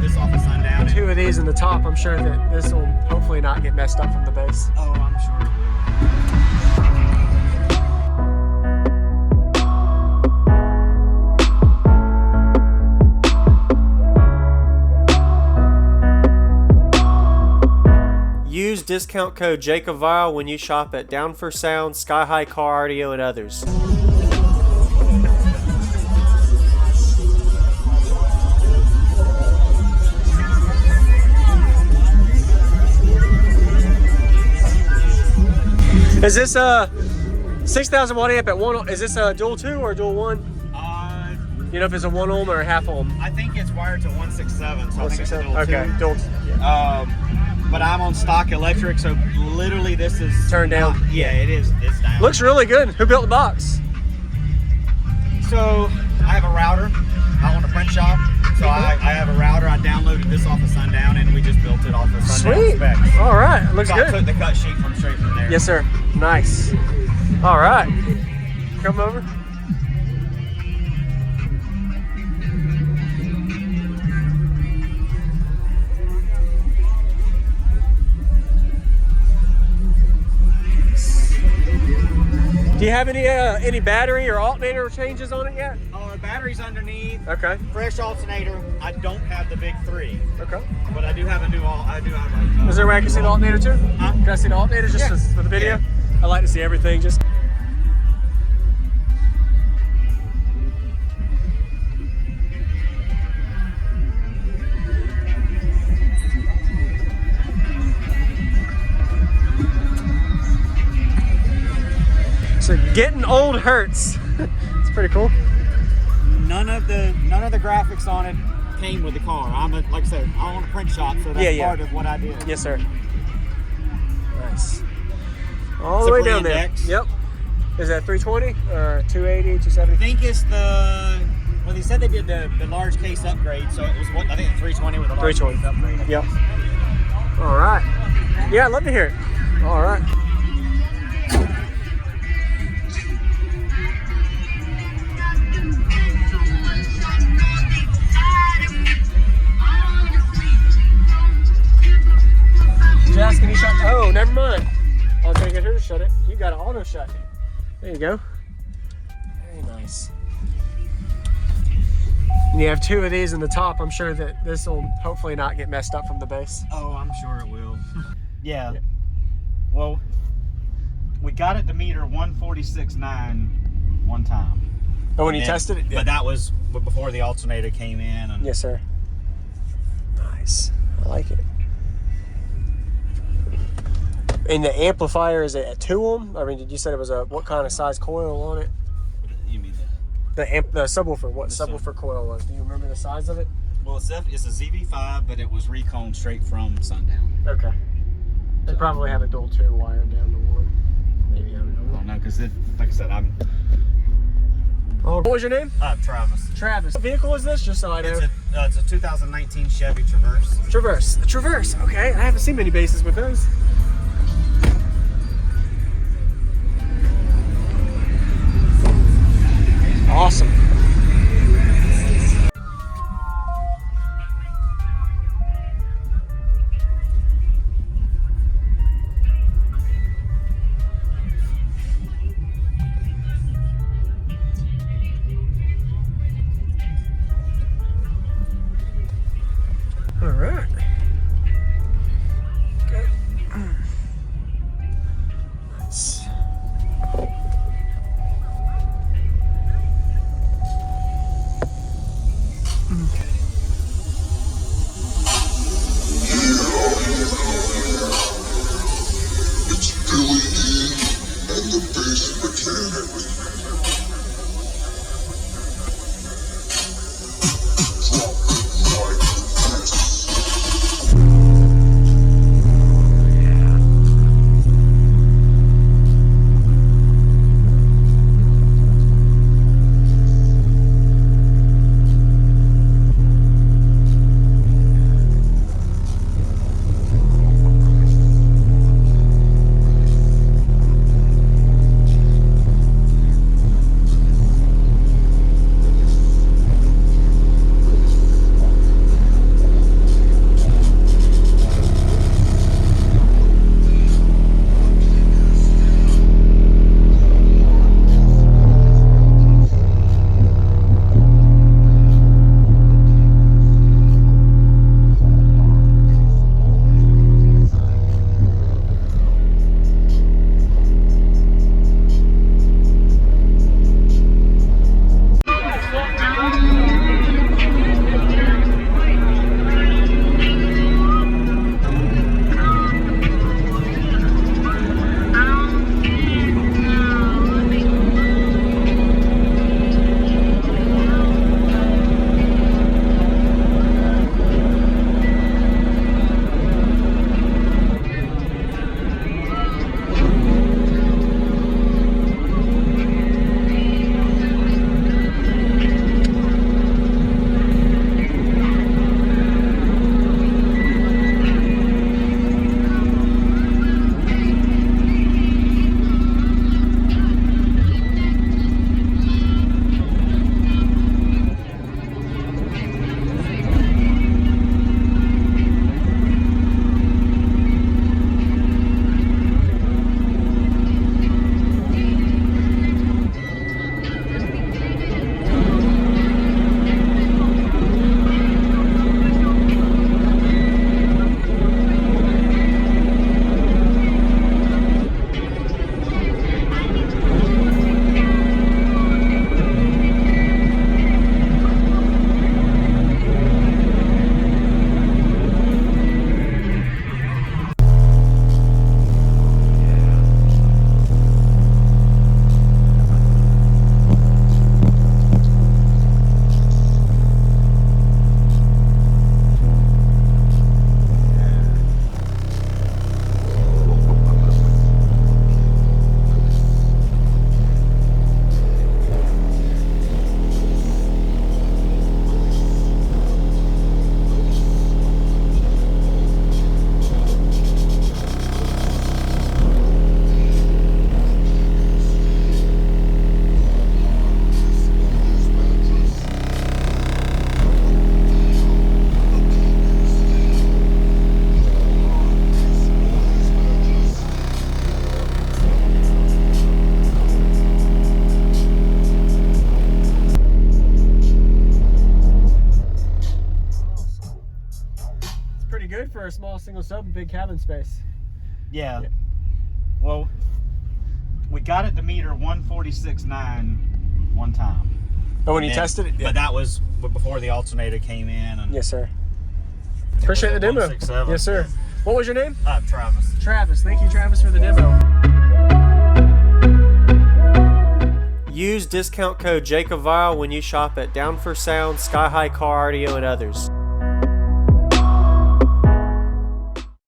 this off of Sundown. Two of these in the top. I'm sure that this will hopefully not get messed up from the base. Oh, I'm sure it will. Use discount code JacobViral when you shop at Down for Sound, SkyHigh Car Audio, and others. Is this a 6,000 watt amp at one? Is this a dual 2 or a dual 1? You know if it's a 1 ohm or a half ohm? I think it's wired to 167, so I think it's a dual 2. Okay, dual. But I'm on stock electric, so literally this is turned down. Yeah, it is. It's down. Looks really good. Who built the box? So I have a router. I own a print shop, so I have a router. I downloaded this off of Sundown, and we just built it off of Sundown. Sweet. Specs. All right, looks So good. I took the cut sheet from straight from there. Yes, sir. Nice. All right. Come over. Do you have any battery or alternator changes on it yet? The battery's underneath. Okay. Fresh alternator. I don't have the big 3. Okay. But I do have a new Is there a way I can see the alternator too? Huh? Can I see the alternator just for the video? Yeah. I like to see everything just. So getting old hurts. It's pretty cool. None of the graphics on it came with the car. Like I said, I own a print shop, so that's part of what I did. Yes, sir. Nice. All the way down there. Index. Yep. Is that 320 or 280, 270? I think it's well, they said they did the large case upgrade, so it was I think 320 with a large 320. case upgrade. Yep. All right. Yeah, I'd love to hear it. All right. Jess, can you shut? Oh, never mind. I was gonna get her to shut it. You got an auto shut. There you go. Very nice. And you have 2 of these in the top. I'm sure that this will hopefully not get messed up from the base. Oh, I'm sure it will. Yeah. Well, we got it to meter 146.9 one time. Oh, when you tested it? But that was before the alternator came in. And yes, sir. Nice. I like it. And the amplifier, is it a 2 ohm? I mean, did you say it was what kind of size coil on it? You mean the subwoofer? What subwoofer coil was? Do you remember the size of it? Well, it's a ZV5, but it was reconed straight from Sundown. Okay. They probably have a dual 2 wired down to 1. Maybe, I don't know. I don't know, because like I said, Oh, what was your name? Travis. Travis. What vehicle is this? Just so I know. It's a 2019 Chevy Traverse. Traverse. The Traverse. Okay. I haven't seen many bases with those. Awesome. All right. Okay. for a small single sub, big cabin space. Yeah. Well, we got it to meter 146.9 one time. Oh, when you tested it? But that was before the alternator came in. And yes, sir. Appreciate the demo. 167. Yes, sir. What was your name? Travis. Travis. Thank you, Travis, for the demo. Use discount code JacobViral when you shop at Down for Sound, SkyHigh Car Audio, and others.